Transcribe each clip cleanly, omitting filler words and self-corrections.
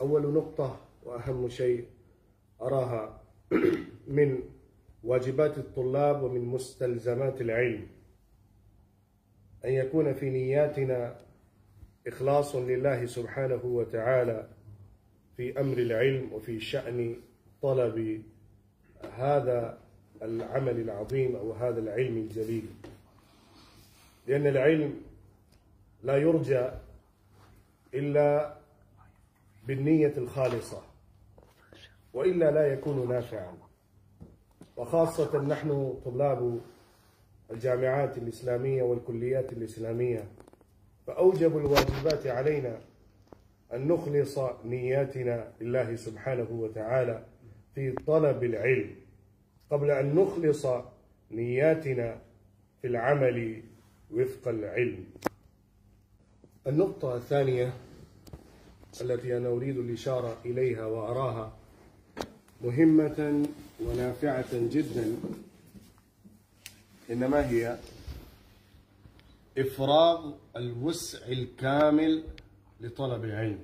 أول نقطة وأهم شيء أراها من واجبات الطلاب ومن مستلزمات العلم أن يكون في نياتنا إخلاص لله سبحانه وتعالى في أمر العلم وفي شأن طلب هذا العمل العظيم أو هذا العلم الجليل، لأن العلم لا يرجى إلا بالنية الخالصة، وإلا لا يكون نافعا. وخاصة نحن طلاب الجامعات الإسلامية والكليات الإسلامية، فأوجب الواجبات علينا أن نخلص نياتنا لله سبحانه وتعالى في طلب العلم قبل أن نخلص نياتنا في العمل وفق العلم. النقطة الثانية التي أنا أريد الإشارة إليها وأراها مهمة ونافعة جدا، إنما هي إفراغ الوسع الكامل لطلب العلم.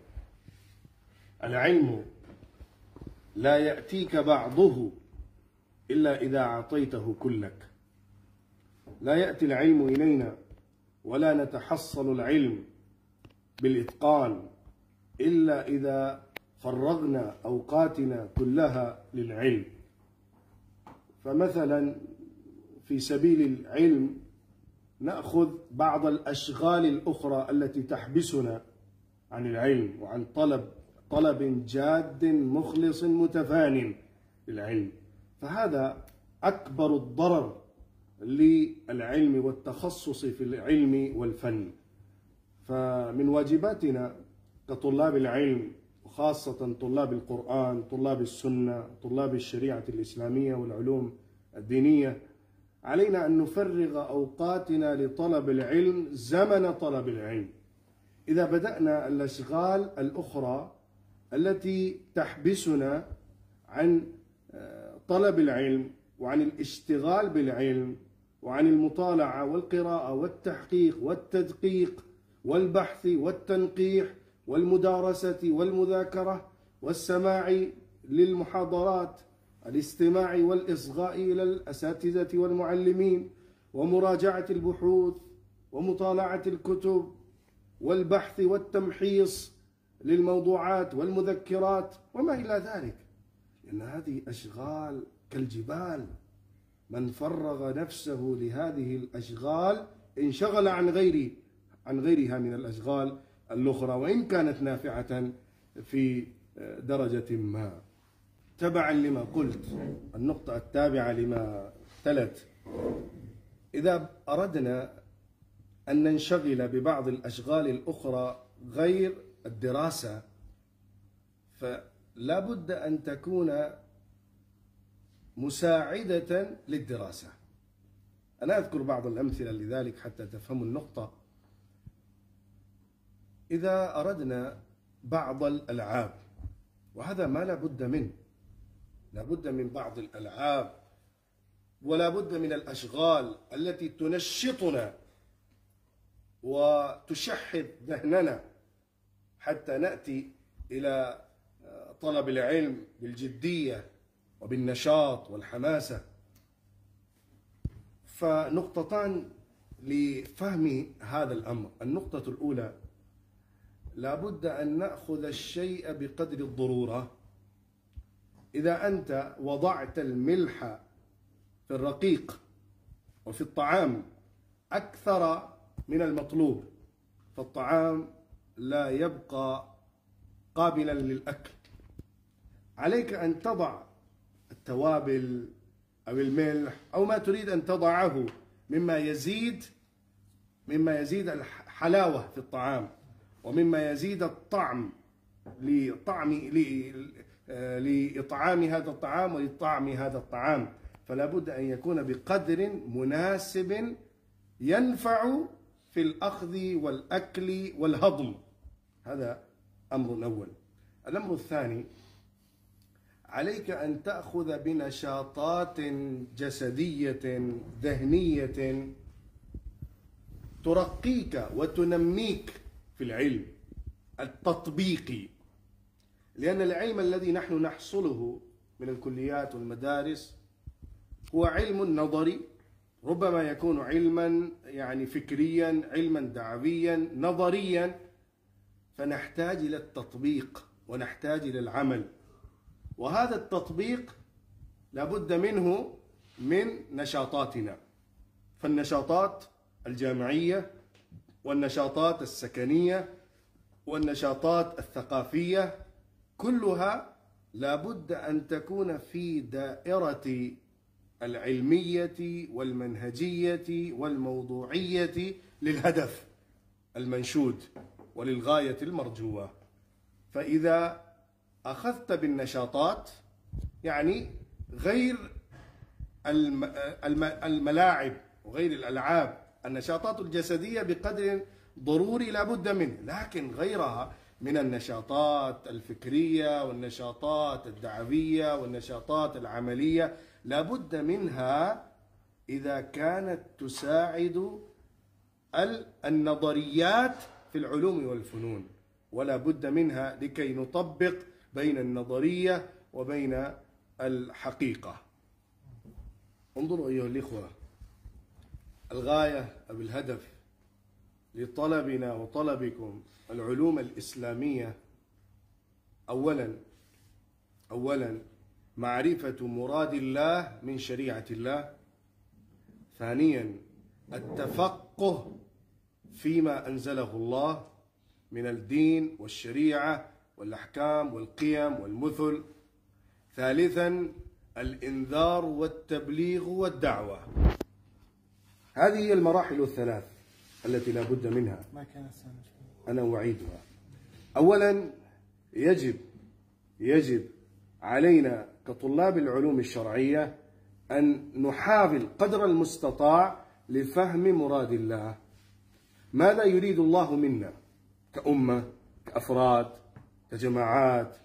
العلم لا يأتيك بعضه إلا إذا أعطيته كلك. لا يأتي العلم إلينا ولا نتحصل العلم بالإتقان إلا إذا فرغنا أوقاتنا كلها للعلم. فمثلا في سبيل العلم نأخذ بعض الأشغال الأخرى التي تحبسنا عن العلم وعن طلب جاد مخلص متفان للعلم، فهذا أكبر الضرر للعلم والتخصص في العلم والفن. فمن واجباتنا كطلاب العلم، وخاصة طلاب القرآن، طلاب السنة، طلاب الشريعة الإسلامية والعلوم الدينية، علينا أن نفرغ أوقاتنا لطلب العلم زمن طلب العلم. إذا بدأنا الأشغال الأخرى التي تحبسنا عن طلب العلم وعن الاشتغال بالعلم وعن المطالعة والقراءة والتحقيق والتدقيق والبحث والتنقيح والمدارسة والمذاكرة والسماع للمحاضرات، الاستماع والإصغاء إلى الأساتذة والمعلمين، ومراجعة البحوث ومطالعة الكتب والبحث والتمحيص للموضوعات والمذكرات وما إلى ذلك، لأن هذه أشغال كالجبال. من فرغ نفسه لهذه الأشغال انشغل عن غيرها من الأشغال الأخرى، وإن كانت نافعة في درجة ما. تبعا لما قلت، النقطة التابعة لما تلت، إذا أردنا أن ننشغل ببعض الأشغال الأخرى غير الدراسة، فلا بد أن تكون مساعدة للدراسة. أنا أذكر بعض الأمثلة لذلك حتى تفهموا النقطة. إذا أردنا بعض الألعاب، وهذا ما لا بد منه، لا بد من بعض الألعاب ولا بد من الأشغال التي تنشطنا وتشحذ ذهننا حتى نأتي إلى طلب العلم بالجدية وبالنشاط والحماسة. فنقطتان لفهم هذا الأمر. النقطة الأولى، لا بد أن نأخذ الشيء بقدر الضرورة. إذا أنت وضعت الملح في الرقيق وفي الطعام أكثر من المطلوب، فالطعام لا يبقى قابلا للأكل. عليك أن تضع التوابل أو الملح أو ما تريد أن تضعه مما يزيد الحلاوة في الطعام، ومما يزيد الطعم لإطعام هذا الطعام ولطعم هذا الطعام. فلا بد أن يكون بقدر مناسب ينفع في الأخذ والأكل والهضم. هذا أمر أول. الأمر الثاني، عليك أن تأخذ بنشاطات جسدية ذهنية ترقيك وتنميك في العلم التطبيقي. لأن العلم الذي نحن نحصله من الكليات والمدارس هو علم نظري، ربما يكون علما يعني فكريا، علما دعويا نظريا، فنحتاج إلى التطبيق ونحتاج إلى العمل. وهذا التطبيق لابد منه من نشاطاتنا، فالنشاطات الجامعية والنشاطات السكنية والنشاطات الثقافية كلها لابد أن تكون في دائرة العلمية والمنهجية والموضوعية للهدف المنشود وللغاية المرجوة. فإذا أخذت بالنشاطات يعني غير الملاعب وغير الألعاب، النشاطات الجسدية بقدر ضروري لا بد منه، لكن غيرها من النشاطات الفكرية والنشاطات الدعوية والنشاطات العملية لا بد منها إذا كانت تساعد النظريات في العلوم والفنون، ولا بد منها لكي نطبق بين النظرية وبين الحقيقة. انظروا أيها الإخوة، الغاية أو الهدف لطلبنا وطلبكم العلوم الإسلامية أولا معرفة مراد الله من شريعة الله، ثانيا التفقه فيما أنزله الله من الدين والشريعة والأحكام والقيم والمثل، ثالثا الإنذار والتبليغ والدعوة. هذه هي المراحل الثلاث التي لا بد منها. أنا أعيدها. أولا يجب علينا كطلاب العلوم الشرعية أن نحاول قدر المستطاع لفهم مراد الله. ماذا يريد الله منا كأمة، كأفراد، كجماعات،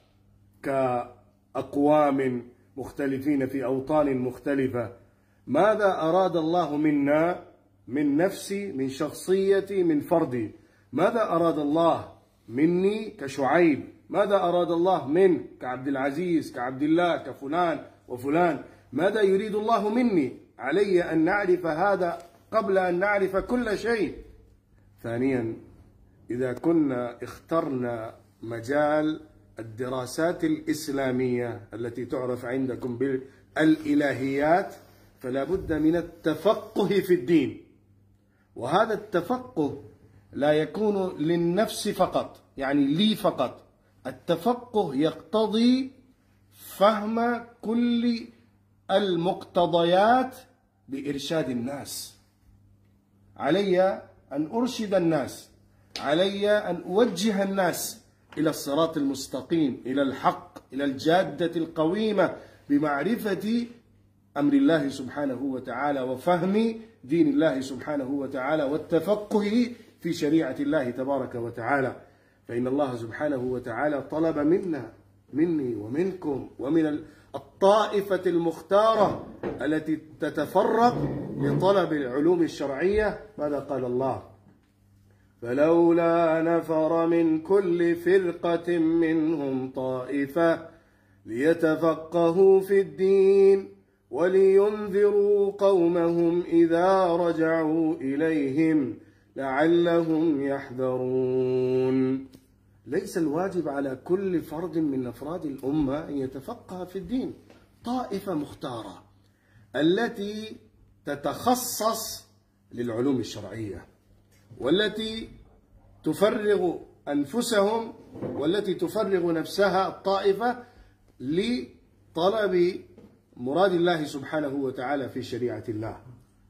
كأقوام مختلفين في أوطان مختلفة؟ ماذا أراد الله منا، من نفسي، من شخصيتي، من فردي؟ ماذا أراد الله مني كشعيب؟ ماذا أراد الله من كعبد العزيز، كعبد الله، كفلان وفلان؟ ماذا يريد الله مني؟ علي أن نعرف هذا قبل أن نعرف كل شيء. ثانيا، إذا كنا اخترنا مجال الدراسات الإسلامية التي تعرف عندكم بالإلهيات، فلا بد من التفقه في الدين. وهذا التفقه لا يكون للنفس فقط، يعني لي فقط. التفقه يقتضي فهم كل المقتضيات بإرشاد الناس. علي أن أرشد الناس، علي أن أوجه الناس إلى الصراط المستقيم، إلى الحق، إلى الجادة القويمة، بمعرفة أمر الله سبحانه وتعالى وفهم دين الله سبحانه وتعالى والتفقه في شريعة الله تبارك وتعالى. فإن الله سبحانه وتعالى طلب مني ومنكم ومن الطائفة المختارة التي تتفرق لطلب العلوم الشرعية، ماذا قال الله؟ فلولا نفر من كل فرقة منهم طائفة ليتفقهوا في الدين ولينذروا قومهم إذا رجعوا إليهم لعلهم يحذرون. ليس الواجب على كل فرد من أفراد الأمة أن يتفقه في الدين، طائفة مختارة التي تتخصص للعلوم الشرعية، والتي تفرغ أنفسهم، والتي تفرغ نفسها الطائفة لطلب مراد الله سبحانه وتعالى في شريعة الله.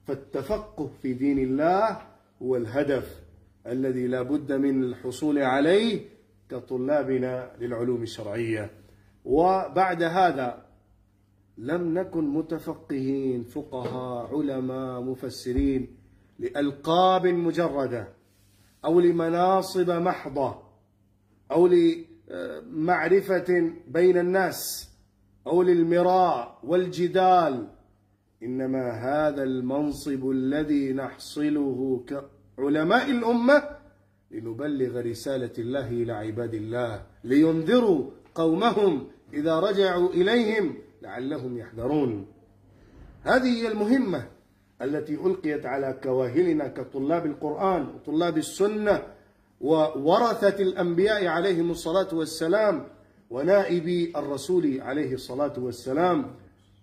فالتفقه في دين الله هو الهدف الذي لا بد من الحصول عليه كطلابنا للعلوم الشرعية. وبعد هذا لم نكن متفقهين، فقهاء، علماء، مفسرين لألقاب مجردة أو لمناصب محضة أو لمعرفة بين الناس أو للمراء والجدال، إنما هذا المنصب الذي نحصله كعلماء الأمة لنبلغ رسالة الله إلى عباد الله، لينذروا قومهم إذا رجعوا إليهم لعلهم يحذرون. هذه هي المهمة التي ألقيت على كواهلنا كطلاب القرآن وطلاب السنة وورثة الأنبياء عليهم الصلاة والسلام، ونائبي الرسول عليه الصلاة والسلام،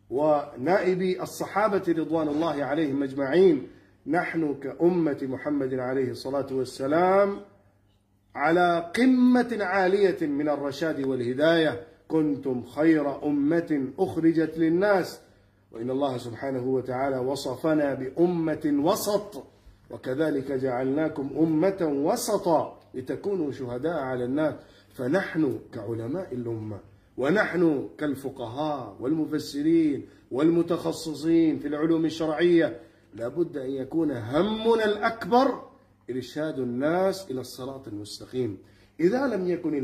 ونائبي الصحابة رضوان الله عليهم أجمعين. نحن كأمة محمد عليه الصلاة والسلام على قمة عالية من الرشاد والهداية. كنتم خير أمة أخرجت للناس، وإن الله سبحانه وتعالى وصفنا بأمة وسط، وكذلك جعلناكم أمة وسطا لتكونوا شهداء على الناس. فنحن كعلماء الأمة ونحن كالفقهاء والمفسرين والمتخصصين في العلوم الشرعية لابد أن يكون همنا الأكبر إرشاد الناس إلى الصراط المستقيم. إذا لم يكن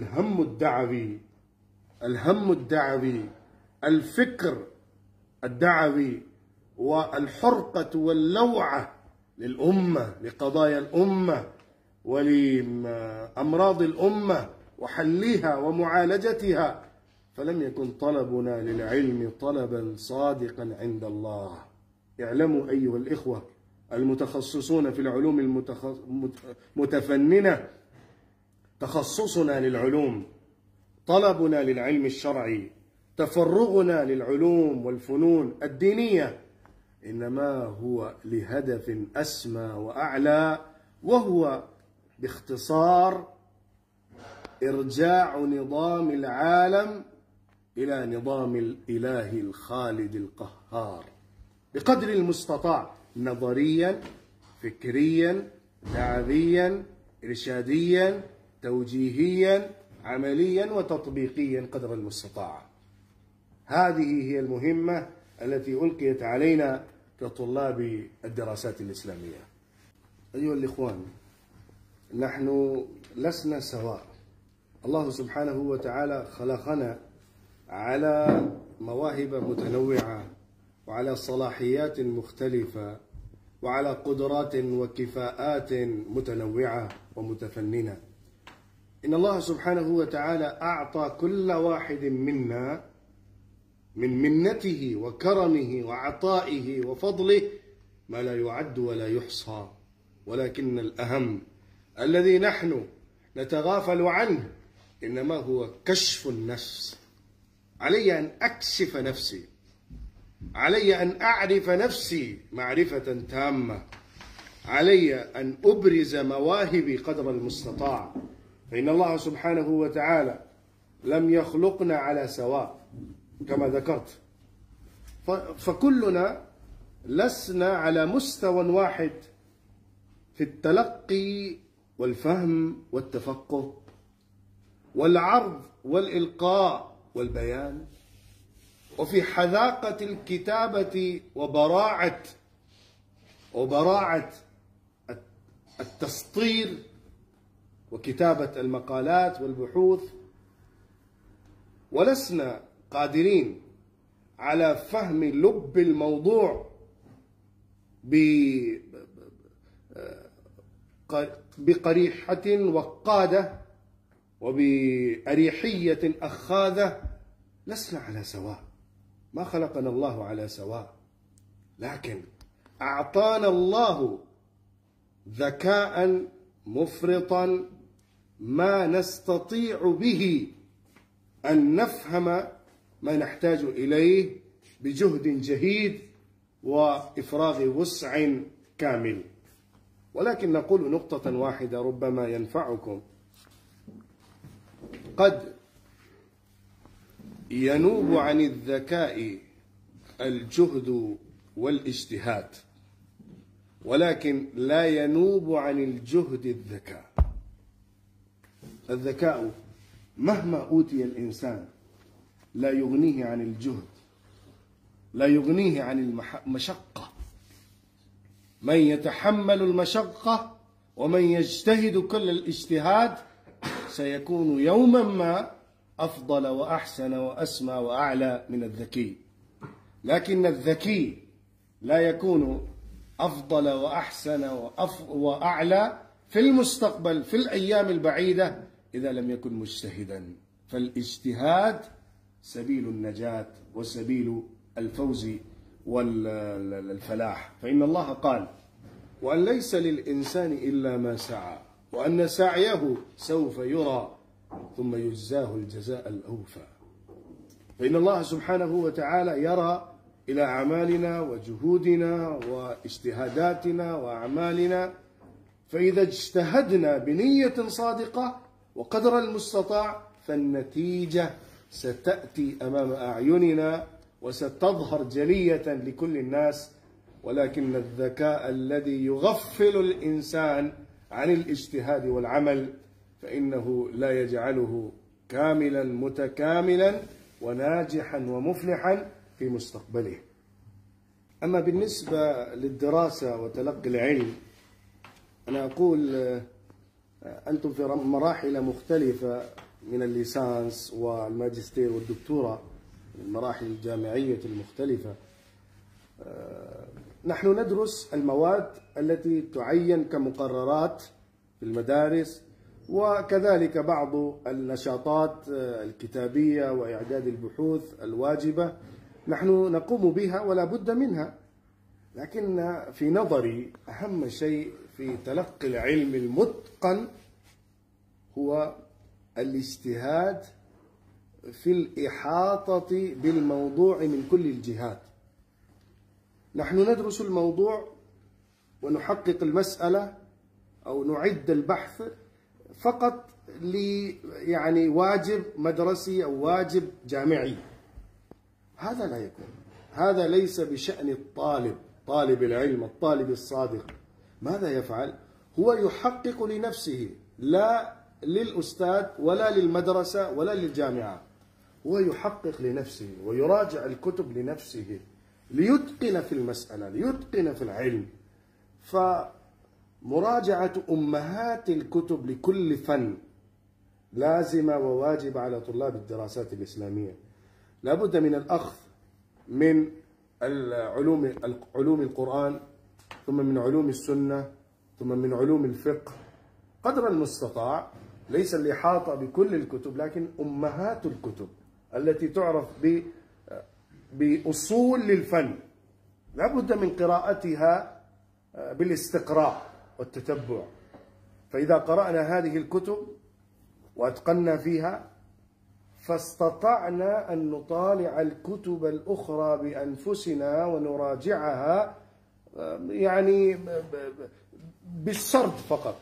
الهم الدعوي الفكر الدعوي والحرقة واللوعة للأمة لقضايا الأمة ولأمراض الأمة وحلها ومعالجتها، فلم يكن طلبنا للعلم طلبا صادقا عند الله. اعلموا أيها الإخوة المتخصصون في العلوم المتفننة، تخصصنا للعلوم، طلبنا للعلم الشرعي، تفرغنا للعلوم والفنون الدينية إنما هو لهدف أسمى وأعلى، وهو باختصار إرجاع نظام العالم إلى نظام الإله الخالد القهار بقدر المستطاع، نظريا، فكريا، دعويا، إرشاديا، توجيهيا، عمليا وتطبيقيا قدر المستطاع. هذه هي المهمة التي ألقيت علينا كطلاب الدراسات الإسلامية. أيها الإخوان، نحن لسنا سواء. الله سبحانه وتعالى خلقنا على مواهب متنوعة وعلى صلاحيات مختلفة وعلى قدرات وكفاءات متنوعة ومتفننة. إن الله سبحانه وتعالى أعطى كل واحد منا من منته وكرمه وعطائه وفضله ما لا يعد ولا يحصى، ولكن الأهم الذي نحن نتغافل عنه إنما هو كشف النفس. علي أن أكشف نفسي، علي أن أعرف نفسي معرفة تامة، علي أن أبرز مواهبي قدر المستطاع، فإن الله سبحانه وتعالى لم يخلقنا على سواء كما ذكرت، فكلنا لسنا على مستوى واحد في التلقي والفهم والتفقه والعرض والإلقاء والبيان، وفي حذاقة الكتابة وبراعة التسطير وكتابة المقالات والبحوث، ولسنا قادرين على فهم لب الموضوع بقريحة وقادة وبأريحية أخاذة. لسنا على سواء، ما خلقنا الله على سواء، لكن أعطانا الله ذكاء مفرطا ما نستطيع به أن نفهم ما نحتاج إليه بجهد جهيد وإفراغ وسع كامل. ولكن نقول نقطة واحدة ربما ينفعكم: قد ينوب عن الذكاء الجهد والاجتهاد، ولكن لا ينوب عن الجهد الذكاء. الذكاء مهما أوتي الإنسان لا يغنيه عن الجهد، لا يغنيه عن المشقة. من يتحمل المشقة ومن يجتهد كل الاجتهاد سيكون يوما ما أفضل وأحسن وأسمى وأعلى من الذكي. لكن الذكي لا يكون أفضل وأحسن وأعلى في المستقبل في الأيام البعيدة إذا لم يكن مجتهدا. فالاجتهاد سبيل النجاة وسبيل الفوز والفلاح. فإن الله قال: وأن ليس للإنسان إلا ما سعى وأن سعيه سوف يرى ثم يجزاه الجزاء الأوفى. فإن الله سبحانه وتعالى يرى إلى أعمالنا وجهودنا واجتهاداتنا وأعمالنا، فإذا اجتهدنا بنية صادقة وقدر المستطاع فالنتيجة ستأتي أمام أعيننا وستظهر جلية لكل الناس. ولكن الذكاء الذي يغفل الإنسان عن الاجتهاد والعمل فإنه لا يجعله كاملا متكاملا وناجحا ومفلحا في مستقبله. أما بالنسبة للدراسة وتلقي العلم، أنا أقول أنتم في مراحل مختلفة من الليسانس والماجستير والدكتوراه، المراحل الجامعية المختلفة. نحن ندرس المواد التي تعين كمقررات في المدارس، وكذلك بعض النشاطات الكتابية وإعداد البحوث الواجبة نحن نقوم بها ولا بد منها. لكن في نظري أهم شيء في تلقي العلم المتقن هو الاجتهاد في الإحاطة بالموضوع من كل الجهات. نحن ندرس الموضوع ونحقق المسألة أو نعد البحث فقط يعني واجب مدرسي أو واجب جامعي. هذا لا يكون، هذا ليس بشأن طالب العلم الطالب الصادق. ماذا يفعل؟ هو يحقق لنفسه، لا للأستاذ ولا للمدرسة ولا للجامعة. هو يحقق لنفسه ويراجع الكتب لنفسه ليتقن في المسألة، ليتقن في العلم. فمراجعة أمهات الكتب لكل فن لازمة وواجبة على طلاب الدراسات الإسلامية. لا بد من الأخذ من علوم القرآن، ثم من علوم السنة، ثم من علوم الفقه قدر المستطاع. ليس الإحاطة بكل الكتب، لكن أمهات الكتب التي تعرف بأصول للفن لا بد من قراءتها بالاستقراء والتتبع. فإذا قرأنا هذه الكتب وأتقنا فيها فاستطعنا أن نطالع الكتب الأخرى بأنفسنا ونراجعها يعني بالسرد فقط.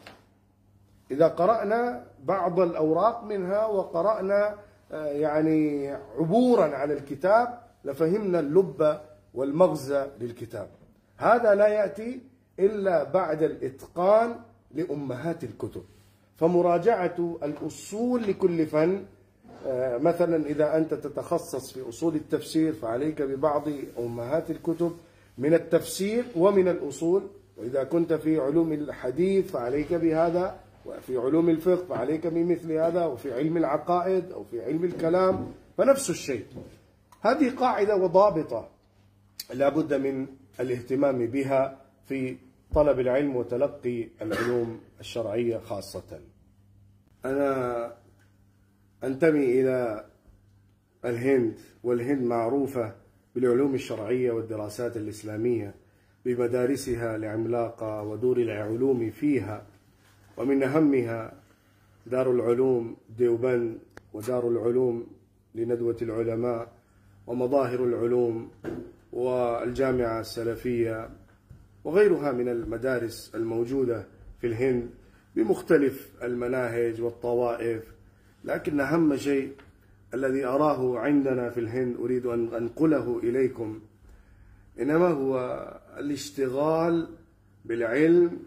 إذا قرأنا بعض الأوراق منها وقرأنا يعني عبورا على الكتاب لفهمنا اللب والمغزى للكتاب. هذا لا يأتي إلا بعد الإتقان لأمهات الكتب. فمراجعة الأصول لكل فن، مثلا إذا أنت تتخصص في أصول التفسير فعليك ببعض أمهات الكتب من التفسير ومن الأصول، وإذا كنت في علوم الحديث فعليك بهذا، وفي علوم الفقه فعليك بمثل هذا، وفي علم العقائد أو في علم الكلام فنفس الشيء. هذه قاعدة وضابطة لا بد من الاهتمام بها في طلب العلم وتلقي العلوم الشرعية خاصة. أنا أنتمي إلى الهند، والهند معروفة بالعلوم الشرعية والدراسات الإسلامية بمدارسها العملاقة ودور العلوم فيها، ومن أهمها دار العلوم ديوبند، ودار العلوم لندوة العلماء، ومظاهر العلوم، والجامعة السلفية، وغيرها من المدارس الموجودة في الهند بمختلف المناهج والطوائف. لكن أهم شيء الذي أراه عندنا في الهند أريد أن أنقله إليكم، إنما هو الاشتغال بالعلم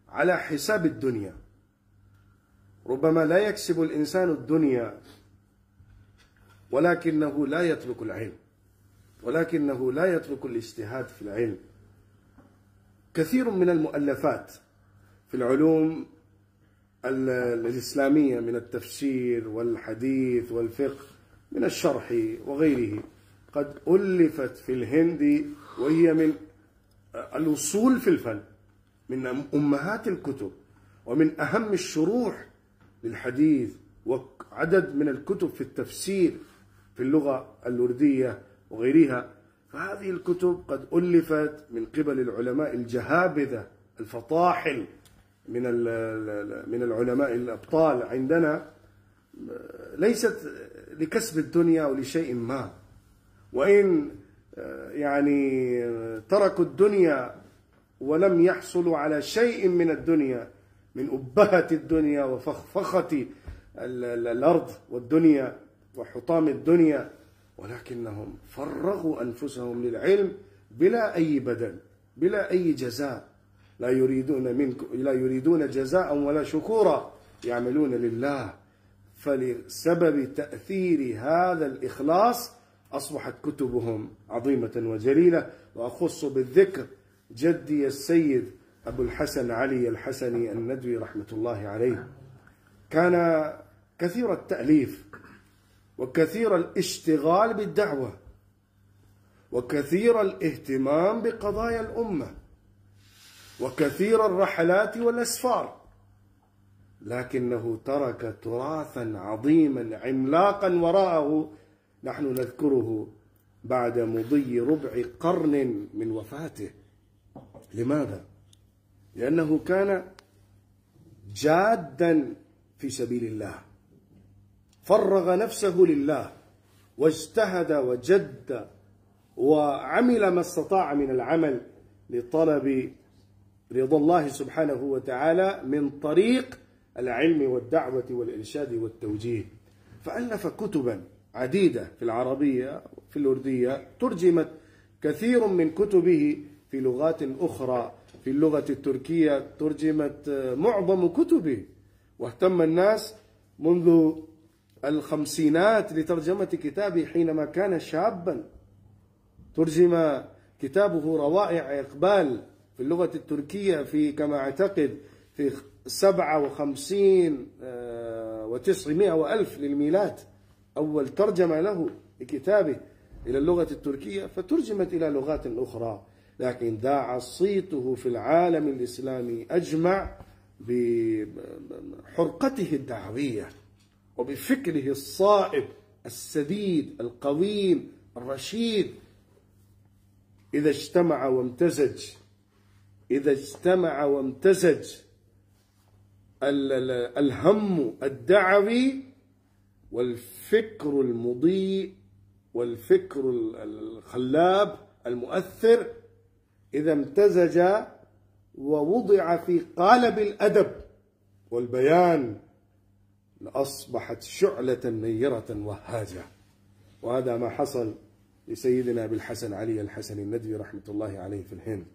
على حساب الدنيا. ربما لا يكسب الإنسان الدنيا ولكنه لا يترك العلم، ولكنه لا يترك الاجتهاد في العلم. كثير من المؤلفات في العلوم الإسلامية من التفسير والحديث والفقه من الشرح وغيره قد ألفت في الهند، وهي من الأصول في الفن، من أمهات الكتب، ومن أهم الشروح للحديث وعدد من الكتب في التفسير في اللغة الأردية وغيرها. فهذه الكتب قد ألفت من قبل العلماء الجهابذة الفطاحل من العلماء الأبطال عندنا، ليست لكسب الدنيا ولشيء ما، وإن يعني تركوا الدنيا ولم يحصلوا على شيء من الدنيا، من أبهة الدنيا وفخفخة الأرض والدنيا وحطام الدنيا، ولكنهم فرغوا أنفسهم للعلم بلا أي بدل، بلا أي جزاء، لا يريدون جزاء ولا شكورا، يعملون لله. فلسبب تأثير هذا الإخلاص أصبحت كتبهم عظيمة وجليلة. وأخص بالذكر جدي السيد أبو الحسن علي الحسني الندوي رحمة الله عليه، كان كثير التأليف وكثير الاشتغال بالدعوة وكثير الاهتمام بقضايا الأمة وكثير الرحلات والأسفار، لكنه ترك تراثا عظيما عملاقا وراءه نحن نذكره بعد مضي ربع قرن من وفاته. لماذا؟ لأنه كان جادا في سبيل الله، فرغ نفسه لله واجتهد وجد وعمل ما استطاع من العمل لطلب رضا الله سبحانه وتعالى من طريق العلم والدعوة والإرشاد والتوجيه. فألف كتبا عديدة في العربية في الأردية، ترجمت كثير من كتبه في لغات أخرى. في اللغة التركية ترجمت معظم كتبه، واهتم الناس منذ الخمسينات لترجمة كتابه حينما كان شابا. ترجم كتابه روائع إقبال في اللغة التركية في كما أعتقد في 57 و900 وألف للميلاد، أول ترجمة له لكتابه إلى اللغة التركية، فترجمت إلى لغات أخرى، لكن ذاع صيته في العالم الإسلامي أجمع بحرقته الدعوية وبفكره الصائب السديد القويم الرشيد. إذا اجتمع وامتزج الهم الدعوي والفكر المضيء والفكر الخلاب المؤثر، إذا امتزج ووضع في قالب الأدب والبيان لأصبحت شعلة نيرة وهاجة. وهذا ما حصل لسيدنا أبي الحسن علي الحسني الندوي رحمة الله عليه في الهند.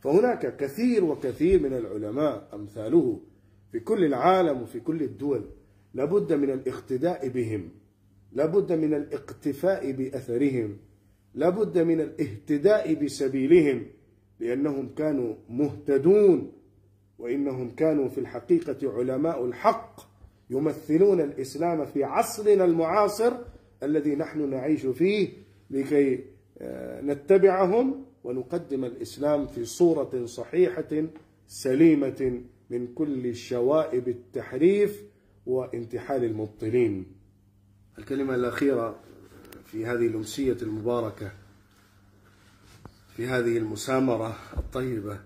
فهناك كثير وكثير من العلماء أمثاله في كل العالم وفي كل الدول، لابد من الاقتداء بهم، لابد من الاقتفاء بأثرهم، لابد من الاهتداء بسبيلهم، لأنهم كانوا مهتدون، وإنهم كانوا في الحقيقة علماء الحق يمثلون الإسلام في عصرنا المعاصر الذي نحن نعيش فيه، لكي نتبعهم ونقدم الإسلام في صورة صحيحة سليمة من كل شوائب التحريف وانتحال المبطلين. الكلمة الأخيرة في هذه الأمسية المباركة، في هذه المسامرة الطيبة،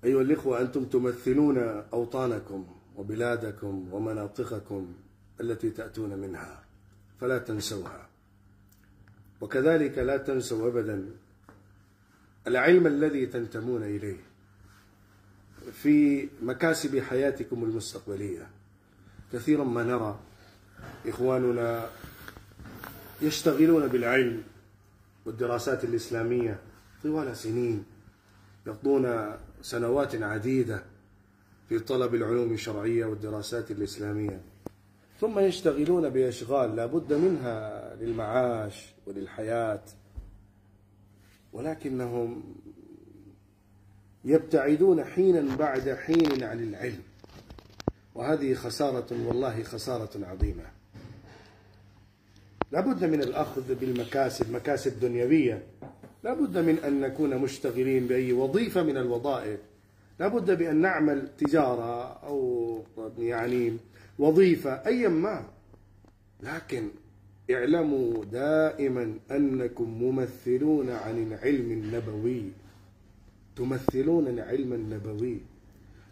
أيها الإخوة، أنتم تمثلون أوطانكم وبلادكم ومناطقكم التي تأتون منها، فلا تنسوها. وكذلك لا تنسوا أبدا العلم الذي تنتمون إليه في مكاسب حياتكم المستقبلية. كثيرا ما نرى إخواننا يشتغلون بالعلم والدراسات الإسلامية طوال سنين، يقضون سنوات عديدة في طلب العلوم الشرعية والدراسات الإسلامية، ثم يشتغلون بأشغال لا بد منها للمعاش وللحياة، ولكنهم يبتعدون حينا بعد حين عن العلم، وهذه خسارة، والله خسارة عظيمة. لا بد من الأخذ بالمكاسب، مكاسب دنيوية، لا بد من أن نكون مشتغلين بأي وظيفة من الوظائف، لابد بأن نعمل تجارة أو يعني وظيفة أيا ما، لكن اعلموا دائما أنكم ممثلون عن العلم النبوي، تمثلون العلم النبوي.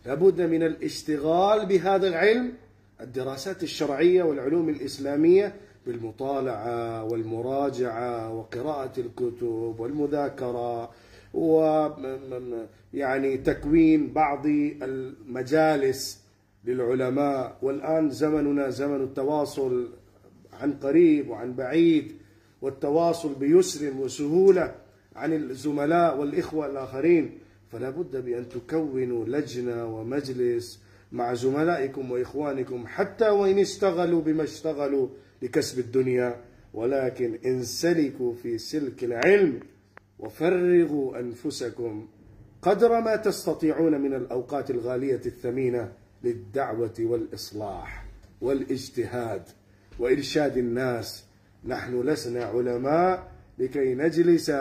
لابد من الاشتغال بهذا العلم، الدراسات الشرعية والعلوم الإسلامية، بالمطالعة والمراجعة وقراءة الكتب والمذاكرة، ويعني تكوين بعض المجالس للعلماء. والآن زمننا زمن التواصل عن قريب وعن بعيد، والتواصل بيسر وسهولة عن الزملاء والإخوة الآخرين، فلا بد بأن تكونوا لجنة ومجلس مع زملائكم وإخوانكم، حتى وإن اشتغلوا بما اشتغلوا لكسب الدنيا، ولكن انسلكوا في سلك العلم وفرغوا أنفسكم قدر ما تستطيعون من الأوقات الغالية الثمينة للدعوة والإصلاح والاجتهاد وإرشاد الناس. نحن لسنا علماء لكي نجلس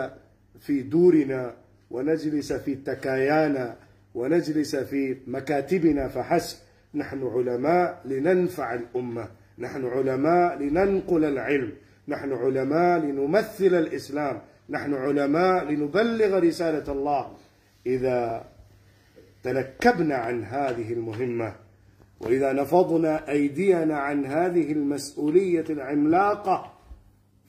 في دورنا ونجلس في تكايانا ونجلس في مكاتبنا فحسب، نحن علماء لننفع الأمة، نحن علماء لننقل العلم، نحن علماء لنمثل الإسلام، نحن علماء لنبلغ رسالة الله. إذا تنكبنا عن هذه المهمة، وإذا نفضنا أيدينا عن هذه المسؤولية العملاقة،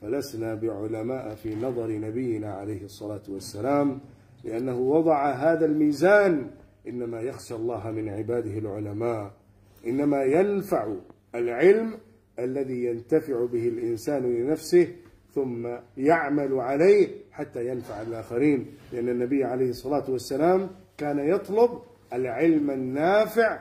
فلسنا بعلماء في نظر نبينا عليه الصلاة والسلام، لأنه وضع هذا الميزان: إنما يخشى الله من عباده العلماء. إنما ينفع العلم الذي ينتفع به الإنسان لنفسه ثم يعمل عليه حتى ينفع الآخرين، لأن النبي عليه الصلاة والسلام كان يطلب العلم النافع،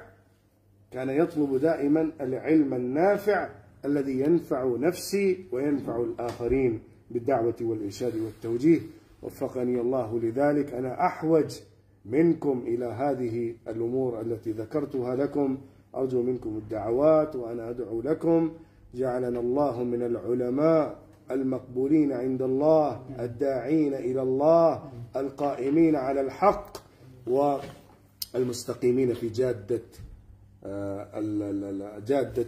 كان يطلب دائما العلم النافع الذي ينفع نفسي وينفع الآخرين بالدعوة والإرشاد والتوجيه. وفقني الله لذلك. أنا أحوج منكم إلى هذه الأمور التي ذكرتها لكم، أرجو منكم الدعوات وأنا أدعو لكم. جعلنا الله من العلماء المقبولين عند الله، الداعين إلى الله، القائمين على الحق، والمستقيمين في جادة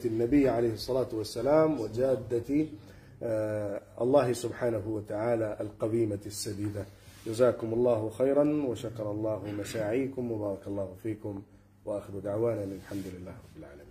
النبي عليه الصلاة والسلام وجادة الله سبحانه وتعالى القويمة السديدة. جزاكم الله خيرا وشكر الله مساعيكم وبارك الله فيكم، وآخر دعوانا الحمد لله رب العالمين.